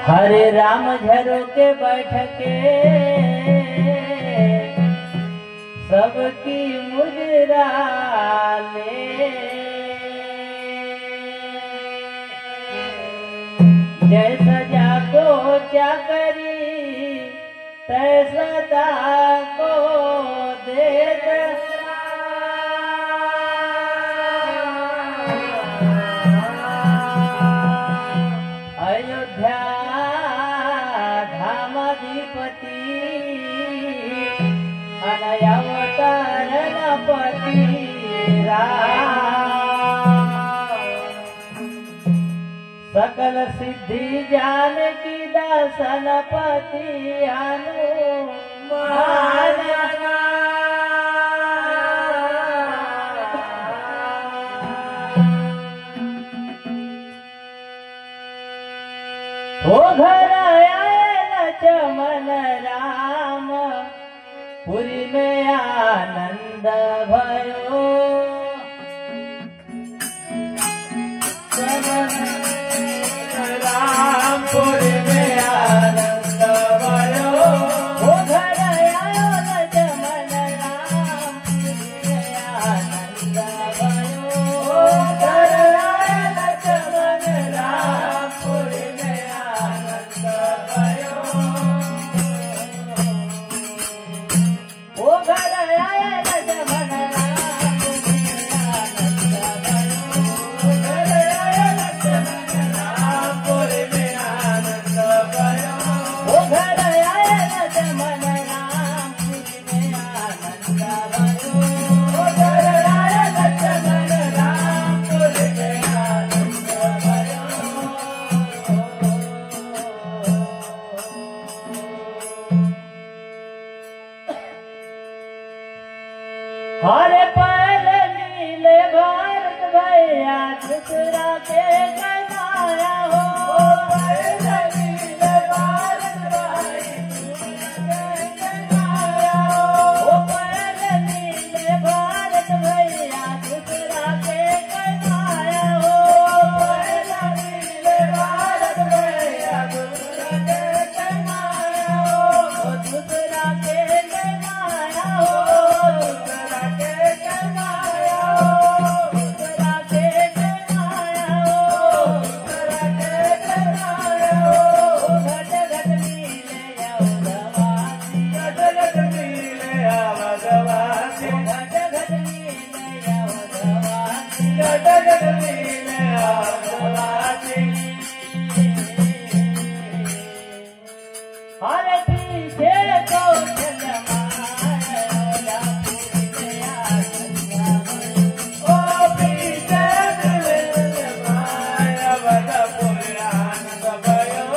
हरे राम झरो के बैठ के सबकी मुजरा ले, जैसा जाको चाकरी तैसा ताको दे। अयोध्या धामाधिपति अनवतारणपति सकल सिद्धि जानकी दर्शनपति हनुमान। ओ घर आए लक्ष्मण राम पुरी में आनंद भयो। राम पुरी में आनंद भयो। ओ घर आयो लक्ष्मण राम पुरी में आनंद भयो। ओ घर आयो लक्ष्मण राम पुरी में आनंद भयो। ओ घर आए लक्ष्मण राम पुरी में आनंद भयो। ओ घर आए लक्ष्मण राम पुरी में आनंद भयो। ओ घर आए लक्ष्मण राम पुरी में आनंद भयो। ओ घर आए लक्ष्मण राम पुरी में आनंद भयो। हरे पहल नीले भारत भैया दूसरा के कमाया हो। पहल नीले भारत भाई दूसरा के कमाया हो। पहल नीले भारत भैया दूसरा के कमाया हो। पहल नीले भारत भैया दूसरा के कमाया हो। दूसरा के कमाया हो। दूसरा के कमाया हो। दूसरा के कमाया हो। दूसरा के कमाया हो। घट घट मिले अवधवासी। घट घट मिले अवधवासी। घट घट मिले अवधवासी। घट घट मिले अवधवासी। हरे पीछे कौशल माया पुरी में आनंद भयो। ओ पीछे कौशल माया पुरी आनंद भयो।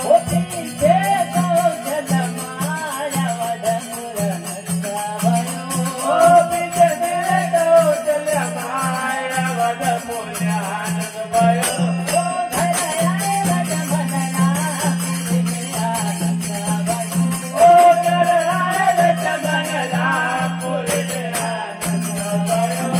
ओ पीछे कौशल माया पुरी आनंद भयो। ओ पीछे कौशल माया पुरी आनंद भयो। ओ घर आए लक्ष्मण राम पुरी में आनंद भयो। ओ घर आए लक्ष्मण राम पुरी में आनंद भयो।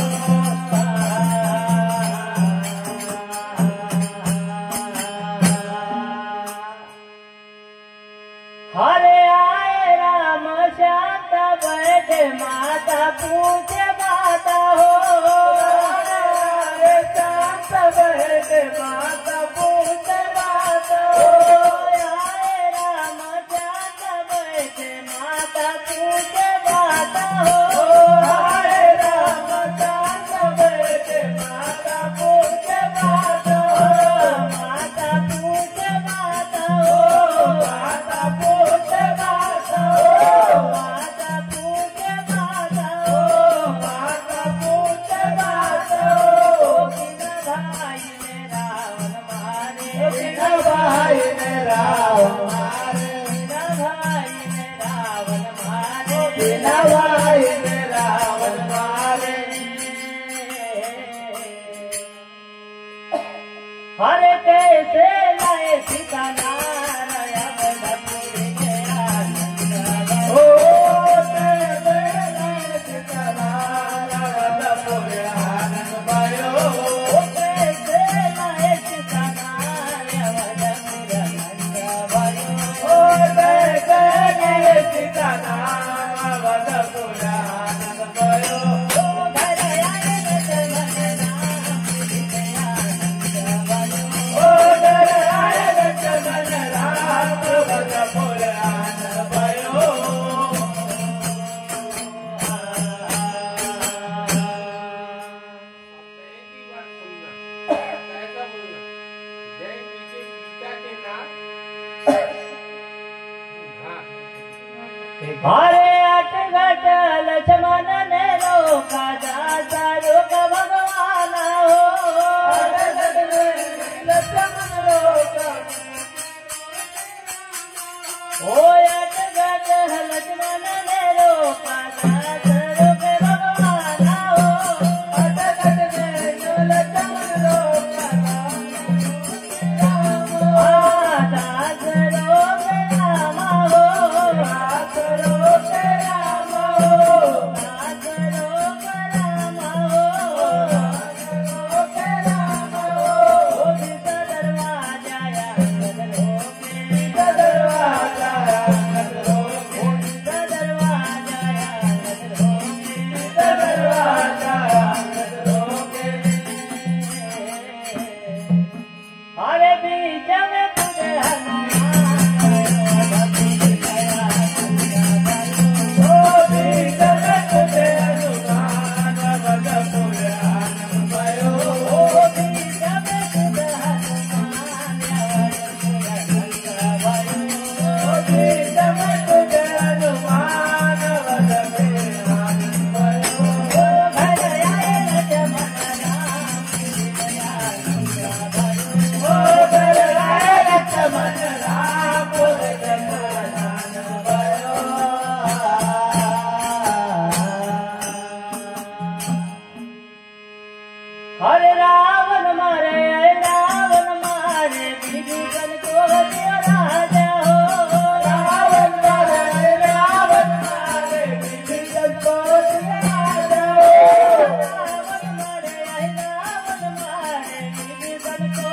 हरे आए राम शांता बैठे माता पूछे माता हो। हरे शांता बैठे माता पूछे माता हो। आए राम शांता बैठे माता पूछे माता हो। हरे राम शांता बैठे माता पूछे माता हो। माता पूछे माता हो। माता पूछे माता हो। माता पूछे माता हो। माता पूछे माता हो। बिना भाई ने रावण मारे। बिना भाई ने रावण मारे। बिना भाई ने रावण मारे। बिना भाई ने रावण मारे। हरे कैसे लाए सीता नारायण अवधपुरी में आनंद भयो। ओ कैसे लाए सीता नारायण अवधपुरी आनंद भयो। ओ कैसे लाए सीता नारायण अरे अटघट लक्ष्मण ने रोका दासा रोक भगवान हो लक्ष्मण रोका ओ अटघट लक्ष्मण ने रोका दासा रोक भगवान हो अटघट लक्ष्मण रोका दास रोक राम हो अरे बीच में तुझे हरे रावण मारे विभीषण को दिया राजा हो रावण मारे विभीषण को दिया राजा हो रावण मारे विभीषण को